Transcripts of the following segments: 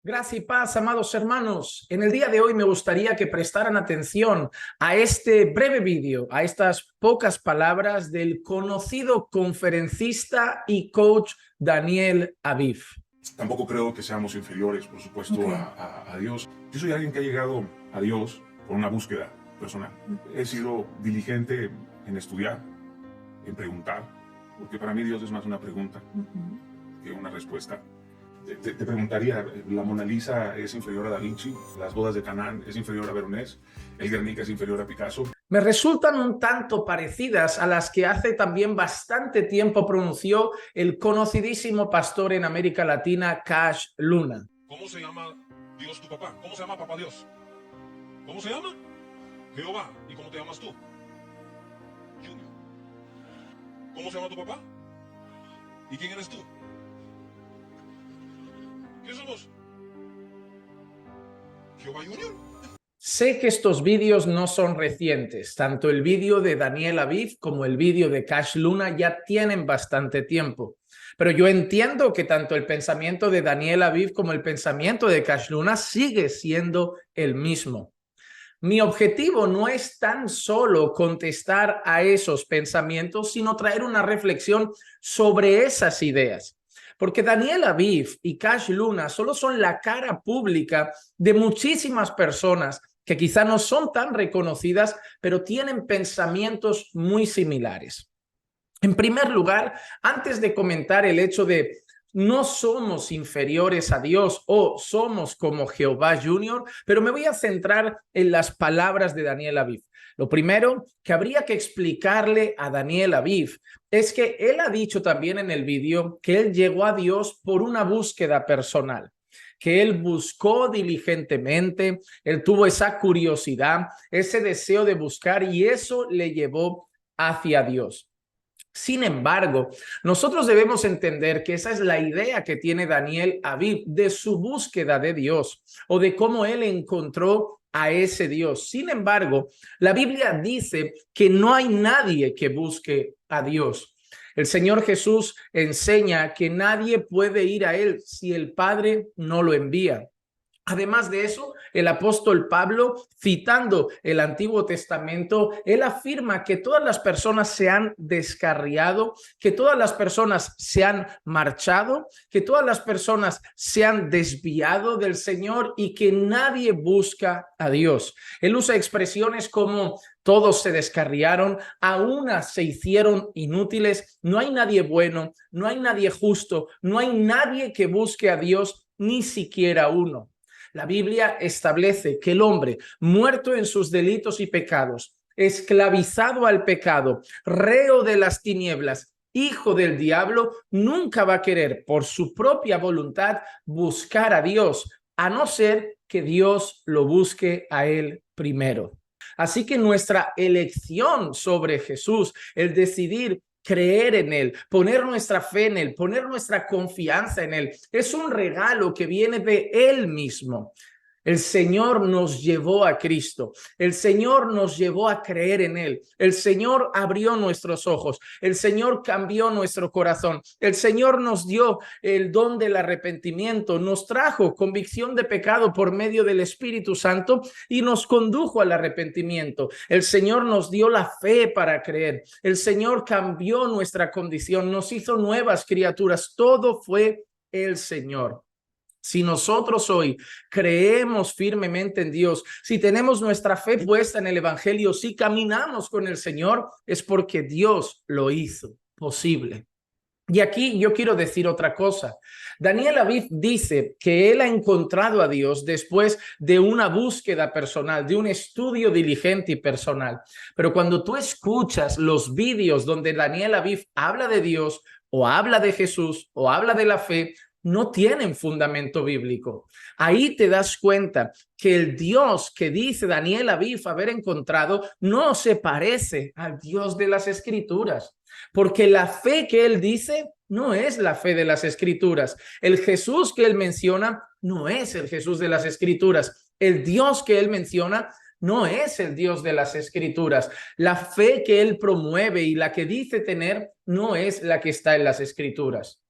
Gracia y paz, amados hermanos. En el día de hoy me gustaría que prestaran atención a este breve vídeo, a estas pocas palabras del conocido conferencista y coach Daniel Aviv. Tampoco creo que seamos inferiores, por supuesto, a Dios. Yo soy alguien que ha llegado a Dios por una búsqueda personal. He sido diligente en estudiar, en preguntar, porque para mí Dios es más una pregunta que una respuesta. Te preguntaría, ¿la Mona Lisa es inferior a Da Vinci? ¿Las bodas de Canaán es inferior a Veronés? ¿El Guernica es inferior a Picasso? Me resultan un tanto parecidas a las que hace también bastante tiempo pronunció el conocidísimo pastor en América Latina, Cash Luna. ¿Cómo se llama Dios tu papá? ¿Cómo se llama papá Dios? ¿Cómo se llama? Jehová. ¿Y cómo te llamas tú? Junior. ¿Cómo se llama tu papá? ¿Y quién eres tú? ¿Qué somos? ¿Jehová Junior? Sé que estos vídeos no son recientes, tanto el vídeo de Daniel Aviv como el vídeo de Cash Luna ya tienen bastante tiempo, pero yo entiendo que tanto el pensamiento de Daniel Aviv como el pensamiento de Cash Luna sigue siendo el mismo. Mi objetivo no es tan solo contestar a esos pensamientos, sino traer una reflexión sobre esas ideas. Porque Daniel Aviv y Cash Luna solo son la cara pública de muchísimas personas que quizá no son tan reconocidas, pero tienen pensamientos muy similares. En primer lugar, antes de comentar el hecho de no somos inferiores a Dios o somos como Jehová Junior, pero me voy a centrar en las palabras de Daniel Aviv. Lo primero que habría que explicarle a Daniel Aviv es que él ha dicho también en el vídeo que él llegó a Dios por una búsqueda personal, que él buscó diligentemente, él tuvo esa curiosidad, ese deseo de buscar y eso le llevó hacia Dios. Sin embargo, nosotros debemos entender que esa es la idea que tiene Daniel Aviv de su búsqueda de Dios o de cómo él encontró a ese Dios. Sin embargo, la Biblia dice que no hay nadie que busque a Dios. El Señor Jesús enseña que nadie puede ir a él si el Padre no lo envía. Además de eso, el apóstol Pablo, citando el Antiguo Testamento, él afirma que todas las personas se han descarriado, que todas las personas se han marchado, que todas las personas se han desviado del Señor y que nadie busca a Dios. Él usa expresiones como todos se descarriaron, a unas se hicieron inútiles, no hay nadie bueno, no hay nadie justo, no hay nadie que busque a Dios, ni siquiera uno. La Biblia establece que el hombre muerto en sus delitos y pecados, esclavizado al pecado, reo de las tinieblas, hijo del diablo, nunca va a querer por su propia voluntad buscar a Dios, a no ser que Dios lo busque a él primero. Así que nuestra elección sobre Jesús, el decidir creer en él, poner nuestra fe en él, poner nuestra confianza en él, es un regalo que viene de él mismo. El Señor nos llevó a Cristo, el Señor nos llevó a creer en él, el Señor abrió nuestros ojos, el Señor cambió nuestro corazón, el Señor nos dio el don del arrepentimiento, nos trajo convicción de pecado por medio del Espíritu Santo y nos condujo al arrepentimiento. El Señor nos dio la fe para creer, el Señor cambió nuestra condición, nos hizo nuevas criaturas, todo fue el Señor. Si nosotros hoy creemos firmemente en Dios, si tenemos nuestra fe puesta en el Evangelio, si caminamos con el Señor, es porque Dios lo hizo posible. Y aquí yo quiero decir otra cosa. Daniel Aviv dice que él ha encontrado a Dios después de una búsqueda personal, de un estudio diligente y personal. Pero cuando tú escuchas los vídeos donde Daniel Aviv habla de Dios o habla de Jesús o habla de la fe, no tienen fundamento bíblico. Ahí te das cuenta que el Dios que dice Daniel Aviv haber encontrado no se parece al Dios de las Escrituras, porque la fe que él dice no es la fe de las Escrituras. El Jesús que él menciona no es el Jesús de las Escrituras. El Dios que él menciona no es el Dios de las Escrituras. La fe que él promueve y la que dice tener no es la que está en las Escrituras.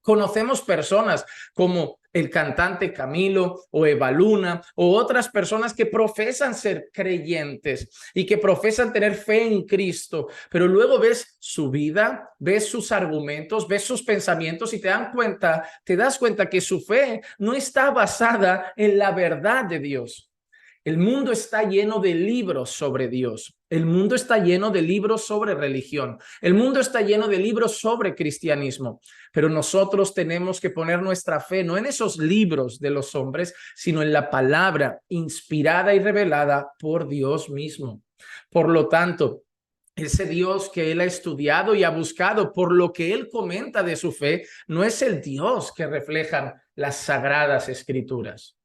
Conocemos personas como el cantante Camilo o Eva Luna o otras personas que profesan ser creyentes y que profesan tener fe en Cristo, pero luego ves su vida, ves sus argumentos, ves sus pensamientos y te das cuenta que su fe no está basada en la verdad de Dios. El mundo está lleno de libros sobre Dios. El mundo está lleno de libros sobre religión. El mundo está lleno de libros sobre cristianismo. Pero nosotros tenemos que poner nuestra fe no en esos libros de los hombres, sino en la palabra inspirada y revelada por Dios mismo. Por lo tanto, ese Dios que él ha estudiado y ha buscado, por lo que él comenta de su fe, no es el Dios que reflejan las sagradas escrituras.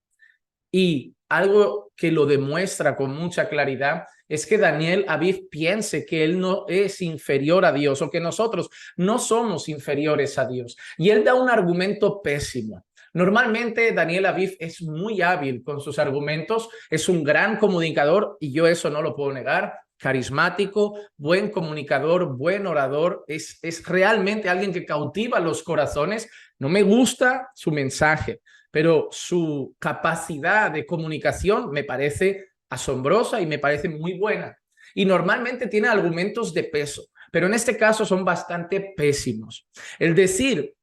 Y algo que lo demuestra con mucha claridad es que Daniel Aviv piense que él no es inferior a Dios o que nosotros no somos inferiores a Dios. Y él da un argumento pésimo. Normalmente Daniel Aviv es muy hábil con sus argumentos, es un gran comunicador y yo eso no lo puedo negar. Carismático, buen comunicador, buen orador, es realmente alguien que cautiva los corazones. No me gusta su mensaje, pero su capacidad de comunicación me parece asombrosa y me parece muy buena. Y normalmente tiene argumentos de peso, pero en este caso son bastante pésimos. El decir,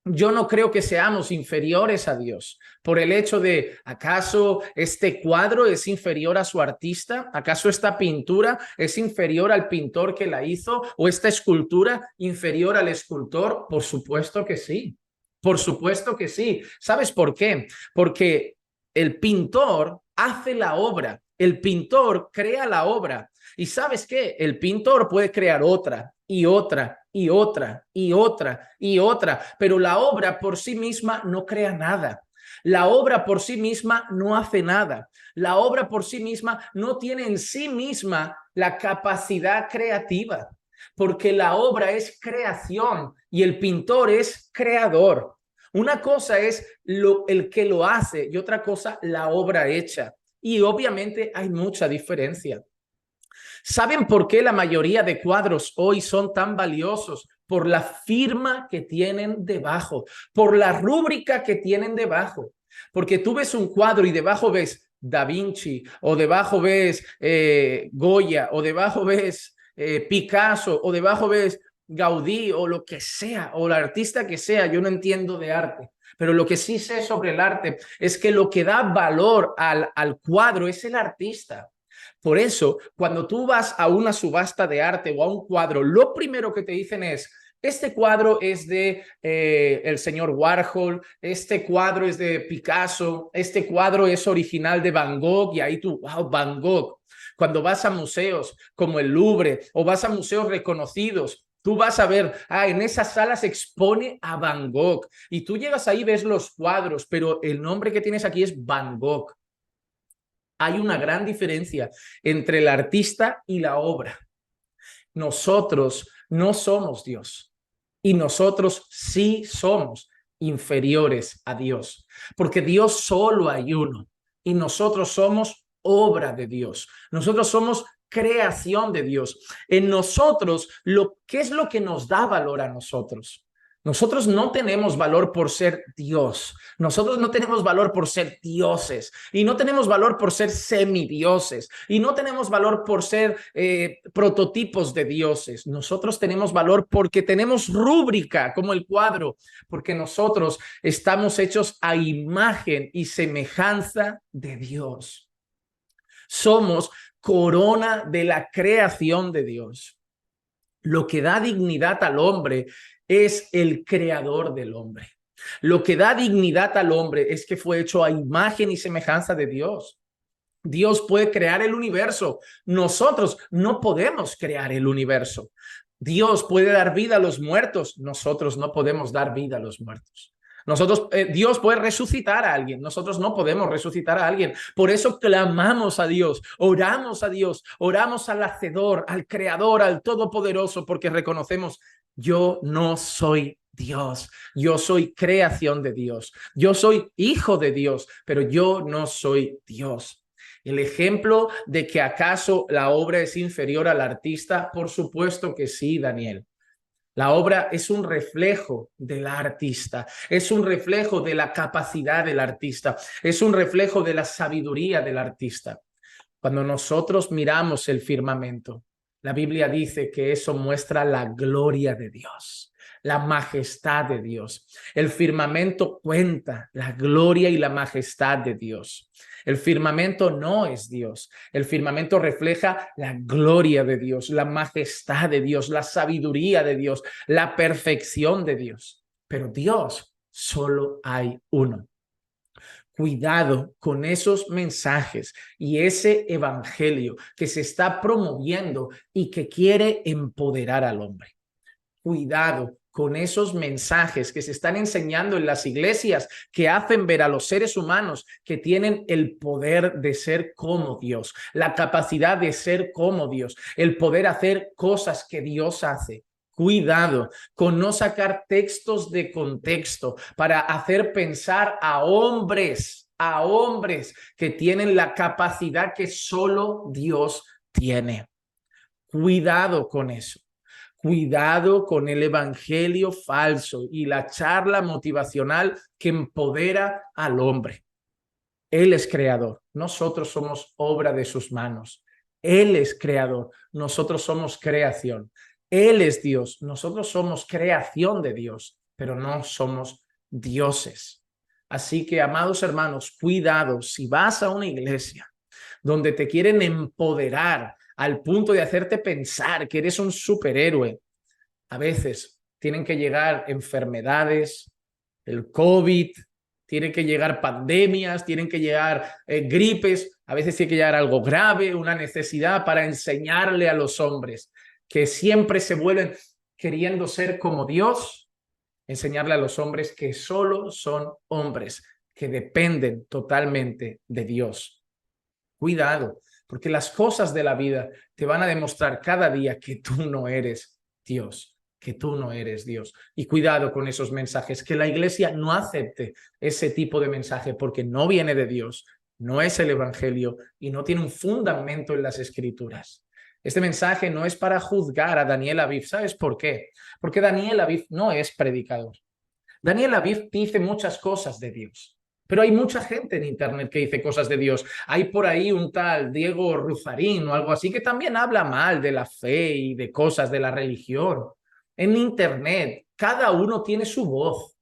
yo no creo que seamos inferiores a Dios por el hecho de, ¿acaso este cuadro es inferior a su artista? ¿Acaso esta pintura es inferior al pintor que la hizo? ¿O esta escultura inferior al escultor? Por supuesto que sí. Por supuesto que sí. ¿Sabes por qué? Porque el pintor hace la obra, el pintor crea la obra. ¿Y sabes qué? El pintor puede crear otra y otra y otra y otra y otra, pero la obra por sí misma no crea nada. La obra por sí misma no hace nada. La obra por sí misma no tiene en sí misma la capacidad creativa, porque la obra es creación y el pintor es creador. Una cosa es el que lo hace y otra cosa la obra hecha. Y obviamente hay mucha diferencia. ¿Saben por qué la mayoría de cuadros hoy son tan valiosos? Por la firma que tienen debajo, por la rúbrica que tienen debajo. Porque tú ves un cuadro y debajo ves Da Vinci, o debajo ves Goya, o debajo ves Picasso, o debajo ves Gaudí, o lo que sea, o el artista que sea. Yo no entiendo de arte, pero lo que sí sé sobre el arte es que lo que da valor al cuadro es el artista. Por eso, cuando tú vas a una subasta de arte o a un cuadro, lo primero que te dicen es, este cuadro es de el señor Warhol, este cuadro es de Picasso, este cuadro es original de Van Gogh, y ahí tú, wow, Van Gogh. Cuando vas a museos como el Louvre o vas a museos reconocidos, tú vas a ver, en esa sala se expone a Van Gogh y tú llegas ahí, ves los cuadros, pero el nombre que tienes aquí es Van Gogh. Hay una gran diferencia entre el artista y la obra. Nosotros no somos Dios y nosotros sí somos inferiores a Dios, porque Dios solo hay uno y nosotros somos obra de Dios. Nosotros somos creación de Dios. En nosotros, ¿qué es lo que nos da valor a nosotros? Nosotros no tenemos valor por ser Dios. Nosotros no tenemos valor por ser dioses. Y no tenemos valor por ser semidioses. Y no tenemos valor por ser prototipos de dioses. Nosotros tenemos valor porque tenemos rúbrica, como el cuadro. Porque nosotros estamos hechos a imagen y semejanza de Dios. Somos corona de la creación de Dios. Lo que da dignidad al hombre es el creador del hombre. Lo que da dignidad al hombre es que fue hecho a imagen y semejanza de Dios. Dios puede crear el universo. Nosotros no podemos crear el universo. Dios puede dar vida a los muertos. Nosotros no podemos dar vida a los muertos. Dios puede resucitar a alguien. Nosotros no podemos resucitar a alguien. Por eso clamamos a Dios, oramos al Hacedor, al Creador, al Todopoderoso, porque reconocemos, yo no soy Dios, yo soy creación de Dios, yo soy hijo de Dios, pero yo no soy Dios. ¿El ejemplo de que acaso la obra es inferior al artista? Por supuesto que sí, Daniel. La obra es un reflejo del artista, es un reflejo de la capacidad del artista, es un reflejo de la sabiduría del artista. Cuando nosotros miramos el firmamento, la Biblia dice que eso muestra la gloria de Dios, la majestad de Dios. El firmamento cuenta la gloria y la majestad de Dios. El firmamento no es Dios. El firmamento refleja la gloria de Dios, la majestad de Dios, la sabiduría de Dios, la perfección de Dios. Pero Dios solo hay uno. Cuidado con esos mensajes y ese evangelio que se está promoviendo y que quiere empoderar al hombre. Cuidado con esos mensajes que se están enseñando en las iglesias que hacen ver a los seres humanos que tienen el poder de ser como Dios, la capacidad de ser como Dios, el poder hacer cosas que Dios hace. Cuidado con no sacar textos de contexto para hacer pensar a hombres que tienen la capacidad que solo Dios tiene. Cuidado con eso. Cuidado con el evangelio falso y la charla motivacional que empodera al hombre. Él es creador, nosotros somos obra de sus manos. Él es creador, nosotros somos creación. Él es Dios, nosotros somos creación de Dios, pero no somos dioses. Así que, amados hermanos, cuidado si vas a una iglesia donde te quieren empoderar al punto de hacerte pensar que eres un superhéroe. A veces tienen que llegar enfermedades, el COVID, tienen que llegar pandemias, tienen que llegar gripes, a veces tiene que llegar algo grave, una necesidad para enseñarle a los hombres que siempre se vuelven queriendo ser como Dios, enseñarle a los hombres que solo son hombres, que dependen totalmente de Dios. Cuidado, porque las cosas de la vida te van a demostrar cada día que tú no eres Dios, que tú no eres Dios. Y cuidado con esos mensajes, que la iglesia no acepte ese tipo de mensaje porque no viene de Dios, no es el evangelio y no tiene un fundamento en las escrituras. Este mensaje no es para juzgar a Daniel Aviv. ¿Sabes por qué? Porque Daniel Aviv no es predicador. Daniel Aviv dice muchas cosas de Dios. Pero hay mucha gente en internet que dice cosas de Dios. Hay por ahí un tal Diego Ruzarín o algo así que también habla mal de la fe y de cosas de la religión. En internet, cada uno tiene su voz.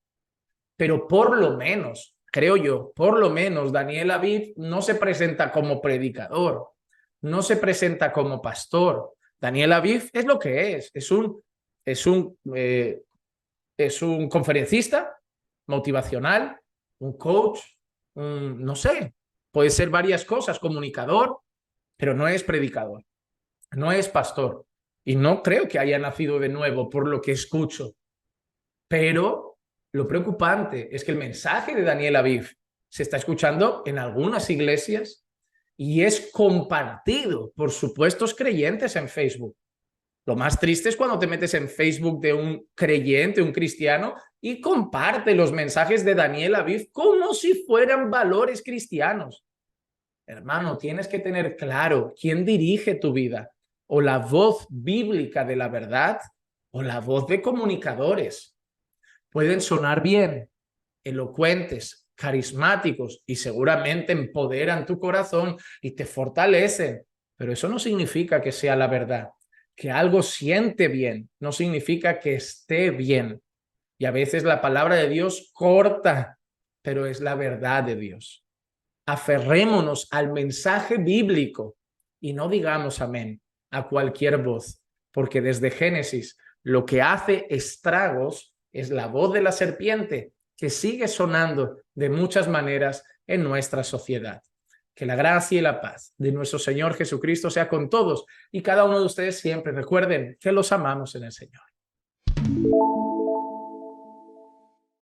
Pero por lo menos, creo yo, por lo menos Daniel Aviv no se presenta como predicador, no se presenta como pastor. Daniel Aviv es lo que es un conferencista motivacional, un coach, no sé, puede ser varias cosas, comunicador, pero no es predicador, no es pastor. Y no creo que haya nacido de nuevo por lo que escucho. Pero lo preocupante es que el mensaje de Daniel Aviv se está escuchando en algunas iglesias y es compartido por supuestos creyentes en Facebook. Lo más triste es cuando te metes en Facebook de un creyente, un cristiano, y comparte los mensajes de Daniel Aviv como si fueran valores cristianos. Hermano, tienes que tener claro quién dirige tu vida, o la voz bíblica de la verdad, o la voz de comunicadores. Pueden sonar bien, elocuentes, carismáticos, y seguramente empoderan tu corazón y te fortalecen, pero eso no significa que sea la verdad. Que algo siente bien no significa que esté bien. Y a veces la palabra de Dios corta, pero es la verdad de Dios. Aferrémonos al mensaje bíblico y no digamos amén a cualquier voz, porque desde Génesis lo que hace estragos es la voz de la serpiente que sigue sonando de muchas maneras en nuestra sociedad. Que la gracia y la paz de nuestro Señor Jesucristo sea con todos y cada uno de ustedes siempre. Recuerden que los amamos en el Señor.